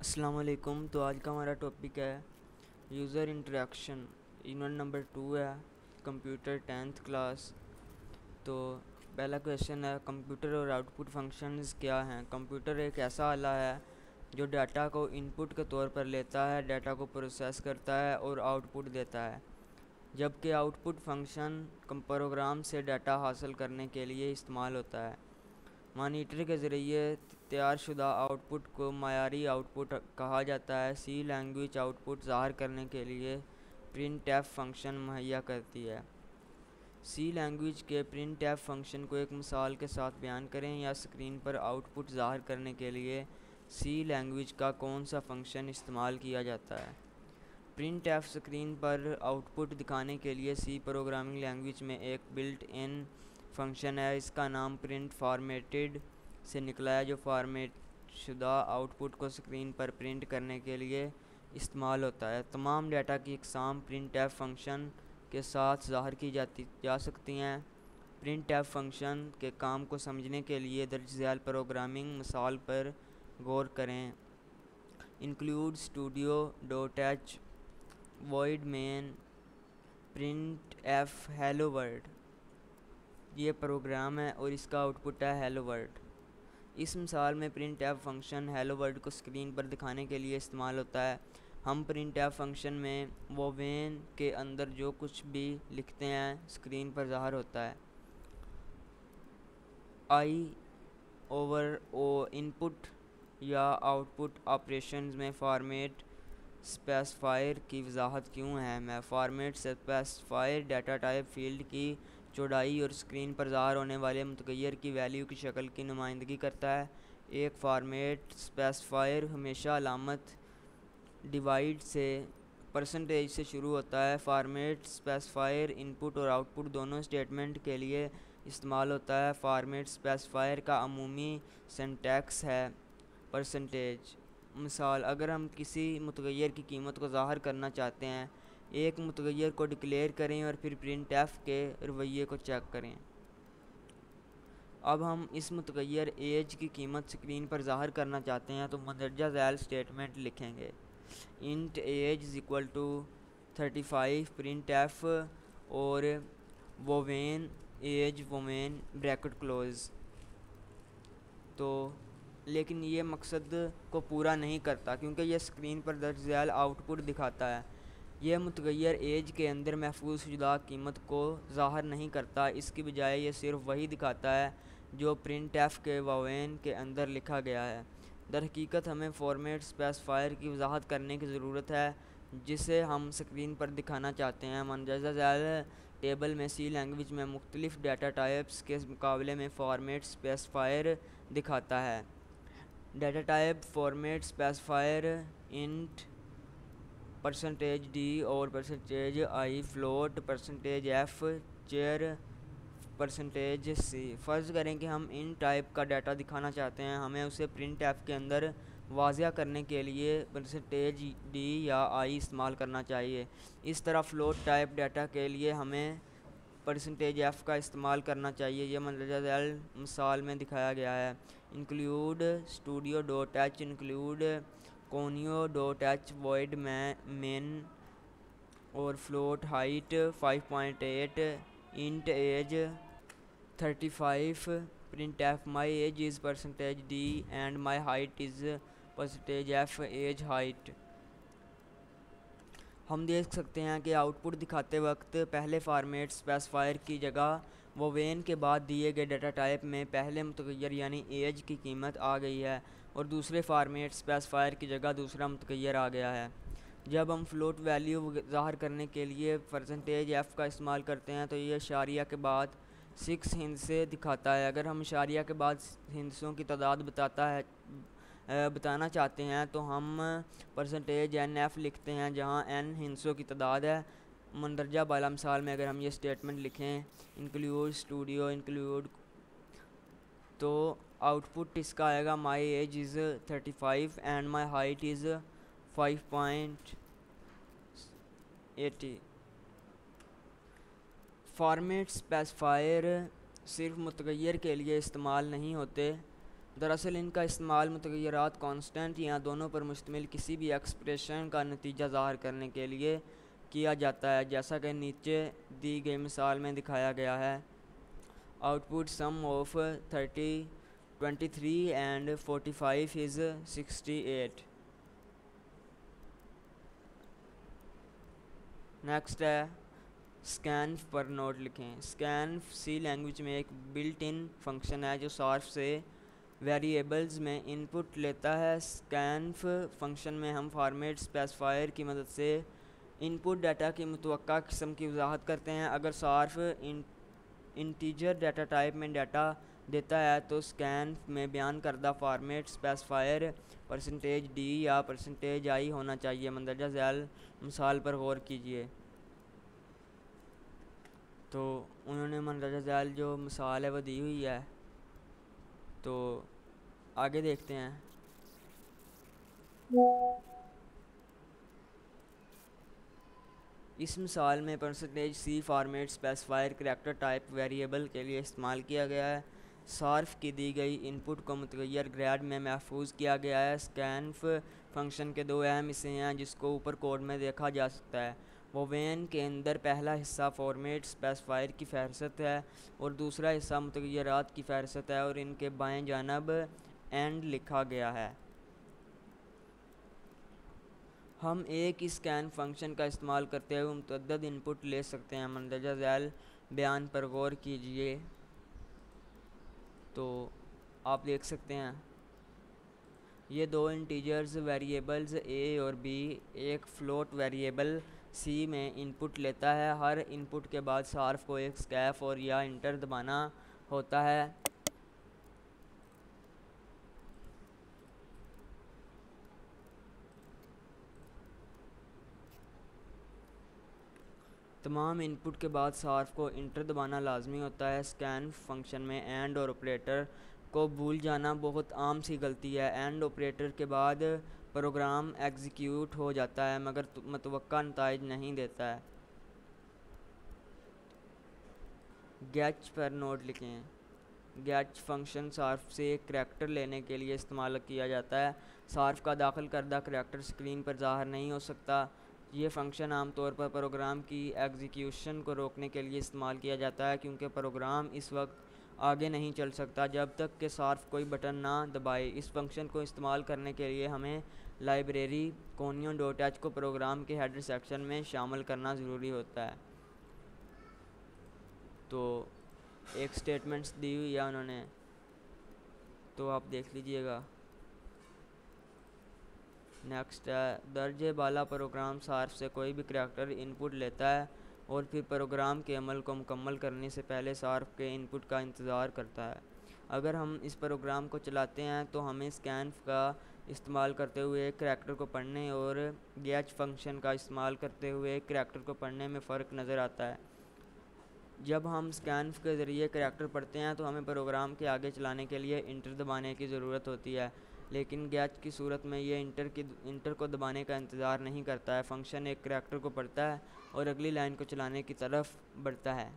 अस्सलाम वालेकुम। तो आज का हमारा टॉपिक है यूज़र इंटरेक्शन। यूनिट नंबर 2 है, कंप्यूटर 10th क्लास। तो पहला क्वेश्चन है, कंप्यूटर और आउटपुट फंक्शंस क्या हैं। कंप्यूटर एक ऐसा आला है जो डाटा को इनपुट के तौर पर लेता है, डाटा को प्रोसेस करता है और आउटपुट देता है, जबकि आउटपुट फंक्शन प्रोग्राम से डाटा हासिल करने के लिए इस्तेमाल होता है। मॉनिटर के ज़रिए तैयारशुदा आउटपुट को मायारी आउटपुट कहा जाता है। सी लैंग्वेज आउटपुट ज़ाहिर करने के लिए प्रिंटफ फंक्शन मुहैया करती है। सी लैंग्वेज के प्रिंटफ फंक्शन को एक मिसाल के साथ बयान करें, या स्क्रीन पर आउटपुट ज़ाहिर करने के लिए सी लैंग्वेज का कौन सा फंक्शन इस्तेमाल किया जाता है। प्रिंटफ स्क्रीन पर आउटपुट दिखाने के लिए सी प्रोग्रामिंग लैंग्वेज में एक बिल्ट इन फंक्शन है। इसका नाम प्रिंट फॉर्मेटेड से निकला है, जो फॉर्मेट शुदा आउटपुट को स्क्रीन पर प्रिंट करने के लिए इस्तेमाल होता है। तमाम डाटा की इकसाम प्रिंटफ फंक्शन के साथ ज़ाहिर की जा सकती हैं। प्रिंटफ फंक्शन के काम को समझने के लिए दर्ज झैल प्रोग्रामिंग मिसाल पर गौर करें। Include studio dot H void main print F hello world. ये प्रोग्राम है और इसका आउटपुट है हेलो वर्ल्ड। इस मिसाल में print F function hello world को स्क्रीन पर दिखाने के लिए इस्तेमाल होता है। हम प्रिंट एफ फंक्शन में वो वेन के अंदर जो कुछ भी लिखते हैं स्क्रीन पर ज़ाहिर होता है। आई ओवर ओ इनपुट या आउटपुट ऑपरेशंस में फॉर्मेट स्पेसिफायर की वजाहत क्यों है। मैं format specifier data type field की चौड़ाई और स्क्रीन पर ज़ाहिर होने वाले मुतगैर की वैल्यू की शक्ल की नुमाइंदगी करता है। एक फॉर्मेट स्पेसिफायर हमेशा अलामत डिवाइड से परसेंटेज से शुरू होता है। फॉर्मेट स्पेसिफायर इनपुट और आउटपुट दोनों स्टेटमेंट के लिए इस्तेमाल होता है। फॉर्मेट स्पेसिफायर का अमूमी सिंटैक्स है परसेंटेज। मिसाल, अगर हम किसी मुतगैर की कीमत को ज़ाहिर करना चाहते हैं, एक मुतगैर को डिक्लेयर करें और फिर प्रिंटफ के रवैये को चेक करें। अब हम इस मुतगैर एज की कीमत स्क्रीन पर ज़ाहिर करना चाहते हैं, तो मंदरजा झैल स्टेटमेंट लिखेंगे। Int age is equal to 35 printf और वोवेन एज वोवेन ब्रैकेट क्लोज। तो लेकिन ये मकसद को पूरा नहीं करता, क्योंकि यह स्क्रीन पर दर्ज झैल आउटपुट दिखाता है। यह मुतगैर एज के अंदर महफूज शुदा कीमत को ज़ाहिर नहीं करता। इसकी बजाय ये सिर्फ वही दिखाता है जो प्रिंटफ के वावेन के अंदर लिखा गया है। दरहकीकत हमें फॉर्मेट स्पेसिफायर की वजाहत करने की ज़रूरत है जिसे हम स्क्रीन पर दिखाना चाहते हैं। मंदरजा झैल टेबल में सी लैंग्वेज में मुख्तलिफ डाटा टाइप्स के मुकाबले में फॉर्मेट स्पेसिफायर दिखाता है। Data type format specifier int percentage D और percentage I float percentage F char percentage C. फ़र्ज़ करें कि हम इन टाइप का डाटा दिखाना चाहते हैं। हमें उसे प्रिंट एफ के अंदर वाज़िया करने के लिए परसेंटेज डी या आई इस्तेमाल करना चाहिए। इस तरह फ्लोट टाइप डाटा के लिए हमें परसेंटेज एफ का इस्तेमाल करना चाहिए। यह मंदरजा झैल मिसाल में दिखाया गया है। Include studio dot H include conio dot H void main और float height 5.8 int age 35 print F my age is percentage D and my height is percentage F age height. हम देख सकते हैं कि आउटपुट दिखाते वक्त पहले फॉर्मेट स्पेसिफायर की जगह वोवेन के बाद दिए गए डाटा टाइप में पहले मुतगैर यानी एज की कीमत आ गई है और दूसरे फॉर्मेट स्पेसिफायर की जगह दूसरा मुतगैर आ गया है। जब हम फ्लोट वैल्यू ज़ाहिर करने के लिए परसेंटेज एफ़ का इस्तेमाल करते हैं तो ये इशारिया के बाद 6 हिंसे दिखाता है। अगर हम इशारिया के बाद हिंसों की तादाद बताना चाहते हैं तो हम परसेंटेज एन एफ़ लिखते हैं, जहां एन हिंसों की तादाद है। मंदरजा बाला मिसाल में अगर हम ये स्टेटमेंट लिखें इंक्लूड स्टूडियो इंक्लूड, तो आउटपुट इसका आएगा माई age is 35 and my height is 5.80। Format specifier सिर्फ मुतगैर के लिए इस्तेमाल नहीं होते दरअसल इनका इस्तेमाल मुतग़य्यरात कांस्टेंट या दोनों पर मुश्तमिल किसी भी एक्सप्रेशन का नतीजा ज़ाहिर करने के लिए किया जाता है, जैसा कि नीचे दी गई मिसाल में दिखाया गया है। Output sum of 23 and 45 is 68। Next है स्कैन पर नोट लिखें। स्कैन सी लैंग्वेज में एक बिल्ट इन फंक्शन है जो सार्फ से वेरिएबल्स में इनपुट लेता है। स्कैनफ फंक्शन में हम फॉर्मेट स्पेसिफायर की मदद से इनपुट डाटा की मुतवक्का किस्म की वजाहत करते हैं। अगर सार्फ इंटीजर डाटा टाइप में डाटा देता है तो स्कैन में बयान करदा फॉर्मेट स्पेसिफायर %d या %i होना चाहिए। मंदरजा झैल मिसाल पर गौर कीजिए। तो उन्होंने मंदरजा झैल जो मिसाल है वो दी हुई है, तो आगे देखते हैं। इस मिसाल में %c format specifier character type variable के लिए इस्तेमाल किया गया है। सार्फ की दी गई इनपुट को मुतगय्यर ग्रेड में महफूज किया गया है। स्कैनफ फंक्शन के दो अहम हिस्से हैं जिसको ऊपर कोड में देखा जा सकता है। वो वेन के अंदर पहला हिस्सा फॉर्मेट स्पेसिफायर की फहरिस्त है और दूसरा हिस्सा मुतगय्यरात की फहरिस्त है और इनके बाएं जानब एंड लिखा गया है। हम एक ही स्कैन फंक्शन का इस्तेमाल करते हुए मुतअद्दिद इनपुट ले सकते हैं। मंदरजा झैल बयान पर गौर कीजिए। तो आप देख सकते हैं ये दो इंटीजर्स वेरिएबल्स a और b एक फ्लोट वेरिएबल c में इनपुट लेता है। हर इनपुट के बाद सार्फ को एक स्कैफ और या इंटर दबाना होता है। तमाम इनपुट के बाद सार्फ को इंटर दबाना लाजमी होता है। स्कैन फंक्शन में एंड और ऑपरेटर को भूल जाना बहुत आम सी गलती है। एंड ऑपरेटर के बाद प्रोग्राम एग्जीक्यूट हो जाता है मगर मुतवक्का नताइज नहीं देता है। गेच पर नोट लिखें। गेच फंक्शन सार्फ से एक करैक्टर लेने के लिए इस्तेमाल किया जाता है। सार्फ का दाखिल करदा करैक्टर स्क्रीन पर ज़ाहिर नहीं हो सकता। ये फंक्शन आमतौर पर प्रोग्राम की एग्जीक्यूशन को रोकने के लिए इस्तेमाल किया जाता है क्योंकि प्रोग्राम इस वक्त आगे नहीं चल सकता जब तक कि सार्फ कोई बटन ना दबाए। इस फंक्शन को इस्तेमाल करने के लिए हमें लाइब्रेरी conio.h को प्रोग्राम के हेडर सेक्शन में शामिल करना ज़रूरी होता है। तो एक स्टेटमेंट्स दी हुई है उन्होंने, तो आप देख लीजिएगा। नेक्स्ट है दर्जे बाला प्रोग्राम सार्फ से कोई भी करैक्टर इनपुट लेता है और फिर प्रोग्राम के अमल को मुकम्मल करने से पहले सार्फ के इनपुट का इंतज़ार करता है। अगर हम इस प्रोग्राम को चलाते हैं तो हमें स्कैनफ का इस्तेमाल करते हुए करैक्टर को पढ़ने और गेच फंक्शन का इस्तेमाल करते हुए करैक्टर को पढ़ने में फ़र्क नज़र आता है। जब हम स्कैनफ के ज़रिए करैक्टर पढ़ते हैं तो हमें प्रोग्राम के आगे चलाने के लिए इंटर दबाने की ज़रूरत होती है, लेकिन गेच की सूरत में ये इंटर को दबाने का इंतज़ार नहीं करता है। फंक्शन एक करैक्टर को पढ़ता है और अगली लाइन को चलाने की तरफ बढ़ता है।